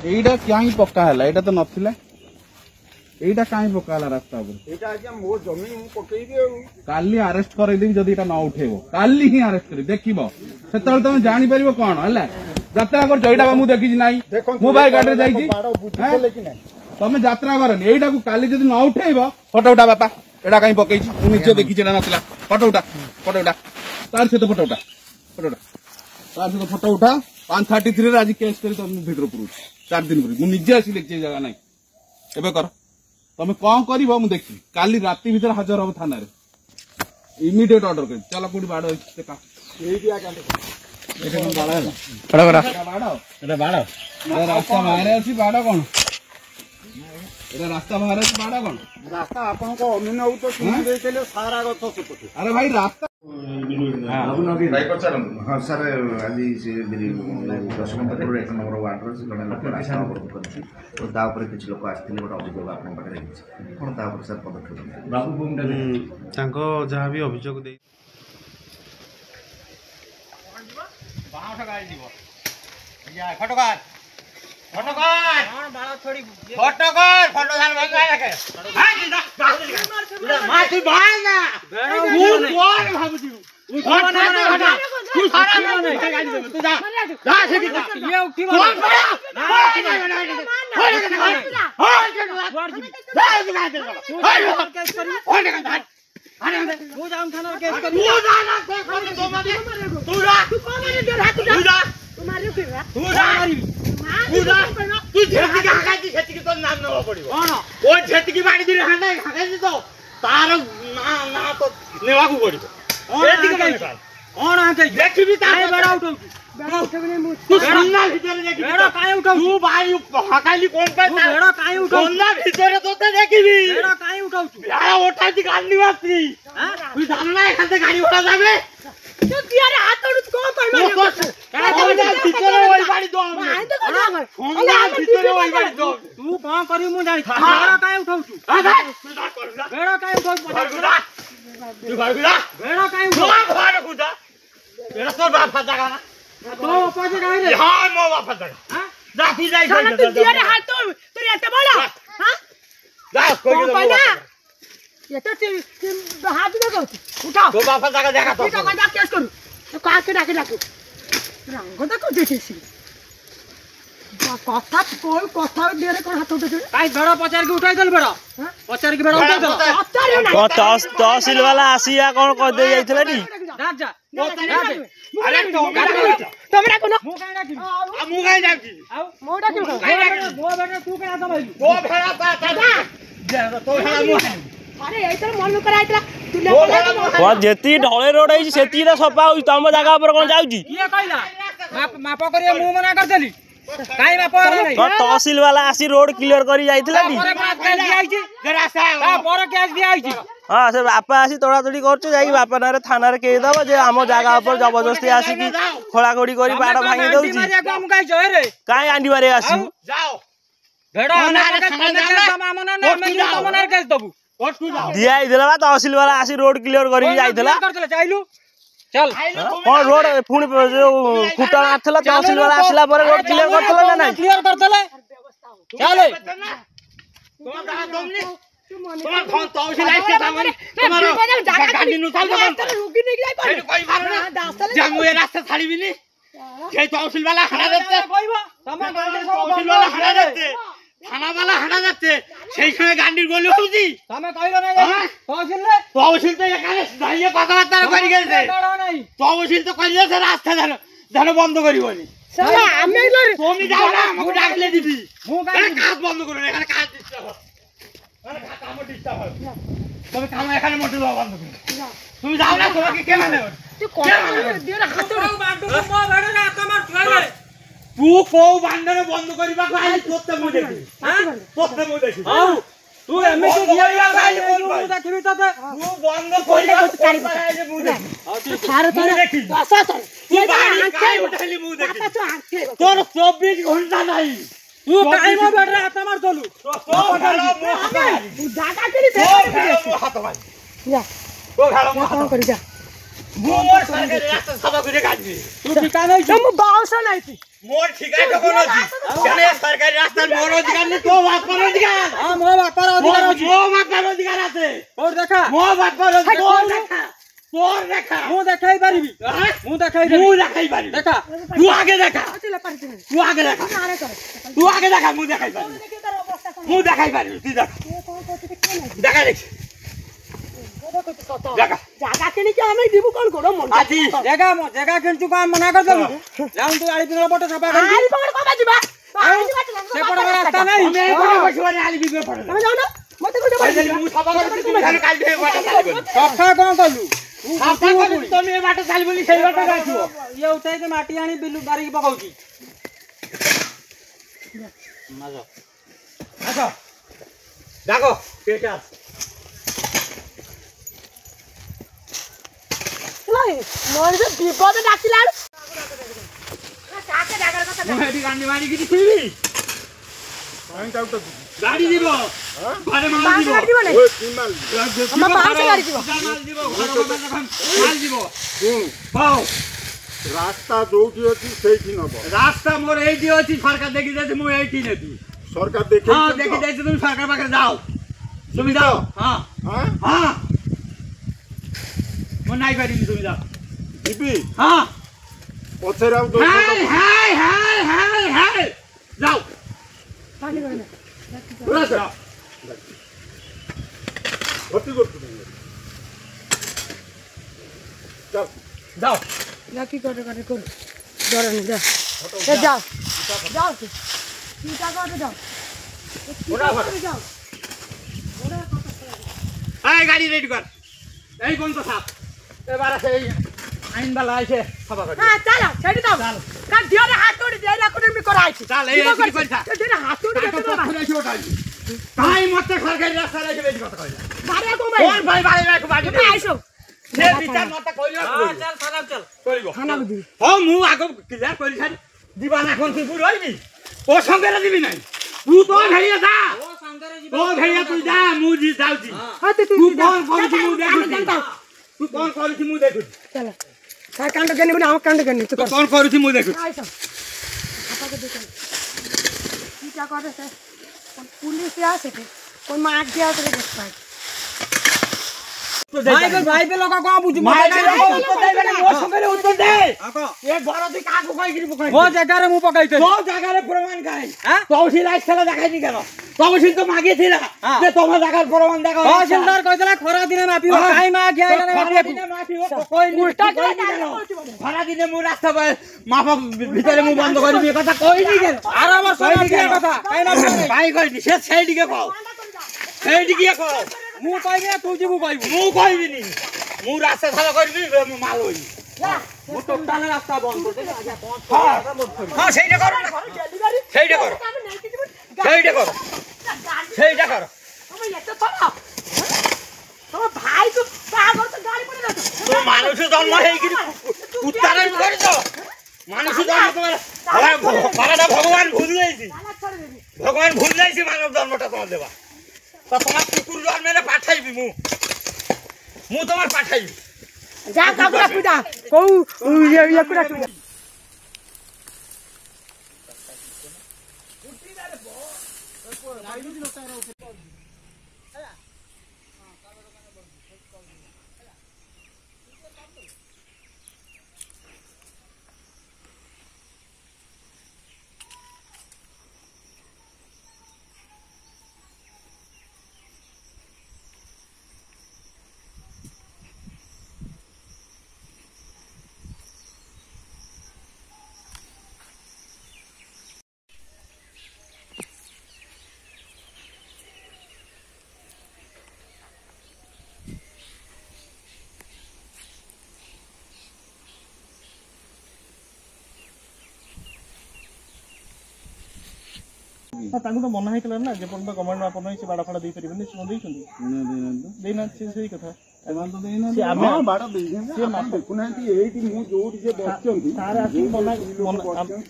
एटा क्या पक्का है एटा तो नथिला एटा काई पक्का रास्ता ऊपर एटा आज्ञा मो जमीन मु पकेइबी काली अरेस्ट कर देबी जदी एटा न उठेबो काली ही अरेस्ट कर देखिबो सेतल तुम जानि परिबो कोन हला यात्रा कर जइडा मु देखि नाही मु भाई गाडी जाई छी तुम यात्रा करनी एटा को काली जदी न उठेबो फोटो उठा बापा एटा काई पकेइ छी मु निचे देखि छी नथिला फोटो उठा तार से तो फोटो उठा तार से तो फोटो उठा 533 रे आज केस करी तुम भीतर पुरु 4 दिन पर मु निजे आसी लेके जगह नाही एबे कर तुम कौन कर देखी काली राति भीतर हाजर हम थाना इमिडिएट ऑर्डर कर चलो कोठी बाड़ रास्ता बाहर अच्छी बाड़ कौन रास्ता बाहर अच्छी बाड़ कौन रास्ता आपन को अभिनव तो सुन देले सारा गथ सुपति अरे भाई रास्ता हाँ सर आज से 10 नंबर 1 नंबर वार्ड जड़े लोक रास्ता अवरोध कर किसी लोक आसते गोटे अभियोग आपे कौन तापर सर पदक्षेप बाबू जहाँ भी अभियोग दे तहसील वाला आसिया कौन कर दे जाइथिला नी जेती ढले रोड है सेती सफा हो तुम जगह पर कौन जाउची माप करिए मु मना कर देली काई माप नहीं तहसील वाला आसी रोड क्लियर करी जाइथिला नी पर केस दिया आइची हां से बापा आसी तोड़ा तोड़ी करछ जाई बापा नारे थाना रे कहि दबो जे हम जगह पर जबरदस्ती आसी की खोला खोड़ी करी बाड़ भांगी दउची काई आंडी बारे आसी जाओ भेड़ो ना केस दबु दिया इधर तहसील वाला आसी रोड क्लियर करी जाइथिला चाइलु चल कौन रोड पुणी जो खुटा मारथला तहसील वाला आसला पर रोड क्लियर करथला ना नहीं क्लियर करथले चल तुम तहसील आइसे सामने तुम्हारो गाड़ी नुसाल रुकी नहीं जाई पर जामु ए रास्ता छाड़ीबिनी जे तहसील वाला हड़ा देते कहबो तहसील वाला हड़ा देते थाना वाला हड़ा देते সেই সময় গান্ডির গলি হউছি তুমি কইলো না তহসিল তো এখানে দাঁড়িয়ে কথাবার্তা করে গেছে তহসিল তো কইছে রাস্তা যেন বন্ধ করিবনি শালা আমি তুমি যাও না আমাকে ডাকলে দিবি কাজ বন্ধ করুন এখানে কাজ ডিস্টার্ব হয় মানে কাম ডিস্টার্ব হয় তুমি কাম এখানে মোটে বন্ধ করুন তুমি যাও না তোমাকে কে মানে তুই কোন দিয়ে হাত বান্ডু মো বেড়ে না তোমার ঠুয়ালে तू को बांधने बंद करिबा काई तोते मु देखि हां तोते मु देखि हां तू एमसी दिया काई मु देखिबी तते तू बंद करिबा काई मु देखि थारे थारे आसा चल तू बाड़ी काई उठैली मु देखि तोर 24 घंटा नाही तू टाइम बेडरे हाथ मार चलू तो तू जागा करी दे हाथ मार जा तो घालो काम करी जा मोर सरकारी रास्ता सफा करे गाडी तू ठिका नहीं तो मु बाउस नहीं थी मोर ठिका तो कोन अछि जने सरकारी रास्ता मोर अधिकार नहीं तो बात पर अधिकार हां मो बापर अधिकार अछि मो बात पर अधिकार আছে और देखा मो बात पर अधिकार देखा तोर देखा मु देखाई पारिबी मु देखाई मु देखाई पारि देखा तू आगे देखा चले पारी तू आगे देखा तू आगे देखा मु देखाई पारि मु देखाई पारि तू देख देखा देख देखा जागा किनी के हमें दिबु कोन कोन मन आजी जगह किंतु काम मना कर दलु जाऊं तू आली पिनर बट सफा कर आली पकड़ को बाजिबा से पड़ रास्ता नहीं मैं कोन बसवानी आली बिबे पड़ हम जाओ ना मते को पहिले मु सफा कर तू खाली काल दे बाटा चालिबो सफा कोन कलु सफा कर तुम ए बाटा चालिबोली सेई बाटा गाछियो ये उठाई के माटी आनी बिलु बारी की पकाउची मजा आको जागो केटा लाई मोर से विपद डाकिला काके जागर कथा मु एडी गांडी मारी की थीबी गाड़ी दिबो घरे माल दिबो गाड़ी दिबो नहीं हम पांच गाड़ी दिबो माल दिबो घर माल दिबो पाओ रास्ता जोटी अछि सेठी नब रास्ता मोर एडी अछि सरकार देखि दे मु एठी नेती सरकार देखे हां देखि दे तुम सरकार पाखे जाओ तुम जाओ हां हां हां मु नाइ पारि तुम जाओ जीबी हां पछेराउ दो हाय हाय हाय हाय हाय जाओ पानी करना पूरा भर्ती कर चल जाओ लाकी कर डर नहीं जा जाओ जाओ सीधा कर जाओ पूरा जाओ आय गाड़ी रेडी कर এই কোন তো সাপ এবারে সেই আইন বালা আইছে সভা করে हां चलो छेड़ी दाओ का दियो रे हाथ तोड़ दे लाको में कराई छी चल এই কি কইছা दे रे हाथ तोड़ दे तो কাই মতে সরকারি রাস্তা রেখে বেশি কথা কইলা बारे को কোন ভাই বাড়ি রাখো বাড়ি मैं आइसो সে বিচার মতে কইলো हां चल खाना चल কইব खाना दी ও মু আগে ক্লিয়ার করি ছাড়ি দিবা না কোন তুই রইবি ও সঙ্গে দিবি নাই তুই তো ভেড়িয়া যা ओ सांदरे जी ও ভেড়িয়া তুই যা মু জি যাউছি हां तू তুই কোন করছি মু দেখুছি তুই কোন করছি মু দেখুছি चलो का कांड करने बना हम कांड करने तू তুই কোন করছি মু দেখুছি आइसो आपा को देखो की क्या कर रहे पुलिस आ सके कोई मार दिया तो देख पाए भाई पे लोग को बुझ माय उत्तर दे बेटा मो संगे उत्तर दे आको ए घर তুই কাকু কই গিরি পকাই वो जगह रे मु पकाइते তো জায়গায় প্রমাণ কাই হ্যাঁ তহসিল আইছলা দেখাইনি কেন তহসিল তো মাগিছিল যে তোমার জায়গার প্রমাণ দেখাও तहसीलदार কইতলা খরা দিনে মাপিও কাই মা গিয়া কই উল্টা কই নি কেন খরা দিনে মু রাস্তা মাপা ভিতরে মু বন্ধ করিবি এ কথা কইনি কেন আর আমার সঙ্গে কি কথা কাই না ভাই কইনি সে সেইদিকে কও সেইদিকে কও মু কইবি না তুই জিবু কইবি মু কইবিনি মু রাস্তা সারা করবি মু মাল হইবি মু টোটাল রাস্তা বন্ধ করে হ্যাঁ সেইটা করো না সেইটা করো সেইটা করো সেইটা করো हम ये तो थोड़ा तो भाई तो पागल तो गाड़ी पड़े ना তো মানুষ জন্ম হয়ে গিরি উত্তরে করিছ মানুষ জন্ম তোমার বাবাটা ভগবান ভুল যাইছি ভগবান ভুল যাইছি মানব জন্মটা তোমার দেবা তো তোমার কুকুর জন্মেলে পাঠাইবি মু তোমার পাঠাইবি जा काकुरा कुदा को ये कुदा कुदा ତାଙ୍କୁ ତ ମନା ହେଇଥିଲା ନା ଯେ ପର୍ଯ୍ୟନ୍ତ ଗଭର୍ଣ୍ଣମେଣ୍ଟ ଆପଣ ସେ ବାଡ଼ ଫାଡ଼ ଦେଇପାରିବେନି ସେମାନେ ଦେଇଛନ୍ତି ଦେଇନାହାନ୍ତି ସେଇ କଥା ସେମାନେ ତ ଦେଇନାହାନ୍ତି। ସେ ଆମେ ବାଡ଼ ଦେଇଛନ୍ତି ସେ ଦେଖୁନାହାନ୍ତି ଏଇଠି ମୁଁ ଯୋଉଠି ସେ ବସିଛନ୍ତି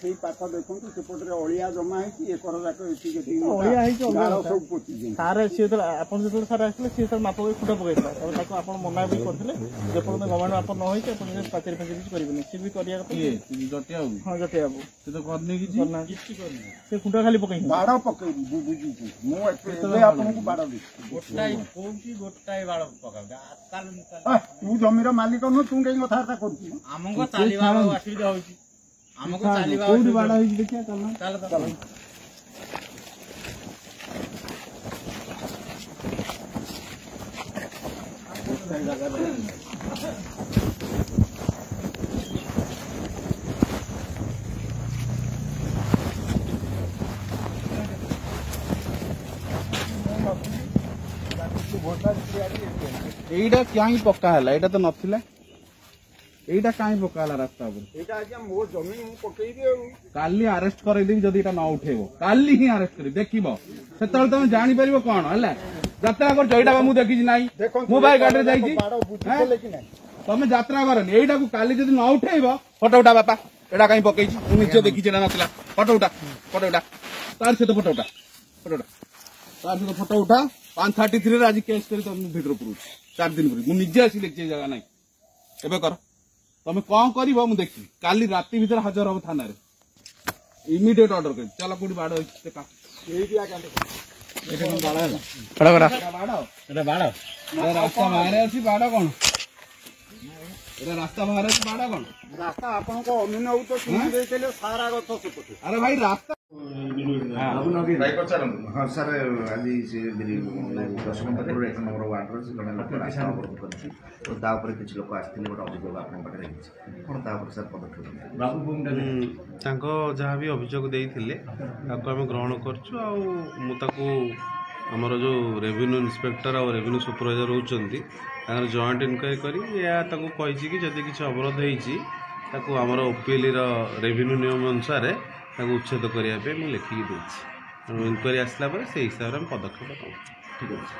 ସେଇ ପାଖ ଦେଖନ୍ତୁ ସେପଟରେ ଅଳିଆ ଜମା ହେଇଛି ଏକର ଯାକ ଏଠିକି ଅଳିଆ ହେଇଛି ସବୁ ପୋତିଛନ୍ତି। ସାର୍ ସିଏ ଯେତେବେଳେ ଆପଣ ଯେତେବେଳେ ସାର୍ ଆସିଲେ ସିଏ ଯେତେବେଳେ ମାପ କରି ଖୁଣ୍ଟ ପକେଇଥିଲା ତାପରେ ତାକୁ ଆପଣ ମନା ବି କରିଥିଲେ ଯେପର୍ଯ୍ୟନ୍ତ ଗଭର୍ଣ୍ଣମେଣ୍ଟ ମାପ ନ ହେଇଛି ଆପଣ ପାଚେରୀ ଫାଚେରୀ କିଛି କରିବେନି ସିଏ ବି କରିବା କଥା। ଜଟିଆ ବାବୁ ହଁ ଜଟିଆ ବାବୁ ସେ ତ କରିନି କିଛି ସେ ଖୁଣ୍ଟ ଖାଲି ପକେଇ ବାଡ଼ ପକେଇବି ବୁଝୁଛି ମୁଁ ଏବେ ଆପଣଙ୍କୁ ବାଡ଼ ଦେବି। ତୁ ଜମିର ମାଲିକ ନୁହଁ ତୁ କାହିଁ କଥାବାର୍ତ୍ତା କରୁଛୁ? ଆମକୁ ଚାଲିବା ଅସୁବିଧା ହଉଛି ଆମକୁ ଚାଲିବା କୋଉଠି ବାଡ ହେଇଛି ଦେଖିବା ଚାଲ। এইটা কাହିଁ ପକ୍କା ହେଲା ଏଇଟା ତ ନଥିଲା এইটা କାହିଁ ପକ୍କା ହେଲା ରାସ୍ତା ଉପରେ ଏଇଟା ଆଜ୍ଞା ମୋ ଜମି ମୁଁ ପକେଇବି ଆଉ କାଲି ଆରେଷ୍ଟ କରେଇଦେବି ଯଦି ଏଇଟା ନ ଉଠେଇବ କାଲି ହିଁ ଆରେଷ୍ଟ କରିବି ଦେଖିବ ସେତେବେଳେ ତମେ ଜାଣିପାରିବ କଣ ହେଲା ଯାତ୍ରା କରୁଛ ଏଇଟା ମୁଁ ଦେଖିଛି ନାଇଁ ମୁଁ ଭାଇ ଗାଡିରେ ଯାଇଛି ତମେ ଯାତ୍ରା କରନି ଏଇଟାକୁ କାଲି ଯଦି ନ ଉଠେଇବ ଫଟୋ ଉଠା ବାପା ଏଇଟା କାହିଁ ପକେଇଛି ମୁଁ ନିଜେ ଦେଖିଛି ଏଇଟା ନଥିଲା ଫଟୋ ଉଠା ତାର ସହିତ ଫଟୋ ଉଠା ତାର ସହିତ ଫଟୋ ଉଠା 533 ଆଜି କେସ୍ କରି ତମ ଭିତରେ ପୁରୁଛି 4 ଦିନ ପରେ ମୁଁ ନିଜେ ଆସି ଦେଖିଛି ଜାଗା ନାଇଁ ଏବେ କର ତମେ କଣ କରିବ ମୁଁ ଦେଖିବି କାଲି ରାତି ଭିତରେ ହାଜର ହବ ଥାନାରେ ଇମିଡିଏଟ୍ ଅର୍ଡର କରି ଚାଲ କୋଉଠି ବାଡ ହେଇଛି ରାସ୍ତା ବାହାରେ ଅଛି ବାଡ କଣ ରାସ୍ତା ବାହାରେ ଅଛି ବାଡ କଣ ରାସ୍ତା ଆପଣଙ୍କ ଅମିନବ ତ କିଣି ଦେଇଥିଲେ ସାରା ଗଛ ସେପଟେ। ଆରେ ଭାଇ ରାସ୍ତା ହଁ ସାର୍ ଆଜି ସେ 10 ନମ୍ବର 1 ନମ୍ବର ୱାର୍ଡର ସେ ଜଣେ ଲୋକ ରାସ୍ତା ଅବରୋଧ କରିଛି ତ ତା ଉପରେ କିଛି ଲୋକ ଆସିଥିଲେ ଗୋଟେ ଅଭିଯୋଗ ଆପଣଙ୍କ ପାଖରେ ହେଇଛି କ'ଣ ତା ଉପରେ ସାର୍ ପଦକ୍ଷେପ ତାଙ୍କ ଯାହା ବି ଅଭିଯୋଗ ଦେଇଥିଲେ ତାକୁ ଆମେ ଗ୍ରହଣ କରୁଛୁ ଆଉ ମୁଁ ତାକୁ ଆମର ଯେଉଁ ରେଭିନ୍ୟୁ ଇନ୍ସପେକ୍ଟର ଆଉ ରେଭିନ୍ୟୁ ସୁପରଭାଇଜର ରହୁଛନ୍ତି ତାଙ୍କର ଜଏଣ୍ଟ ଇନକ୍ୱାରି କରି ଏହା ତାକୁ କହିଛି କି ଯଦି କିଛି ଅବରୋଧ ହେଇଛି ତାକୁ ଆମର ଓପିଏଲ୍ର ରେଭିନ୍ୟୁ ନିୟମ ଅନୁସାରେ ତାକୁ ଉଚ୍ଛେଦ କରିବା ପାଇଁ ମୁଁ ଲେଖିକି ଦେଇଛି ତେଣୁ ଇନକ୍ୱାରି ଆସିଲା ପରେ ସେଇ ହିସାବରେ ଆମେ ପଦକ୍ଷେପ ନେବୁ। ଠିକ୍ ଅଛି।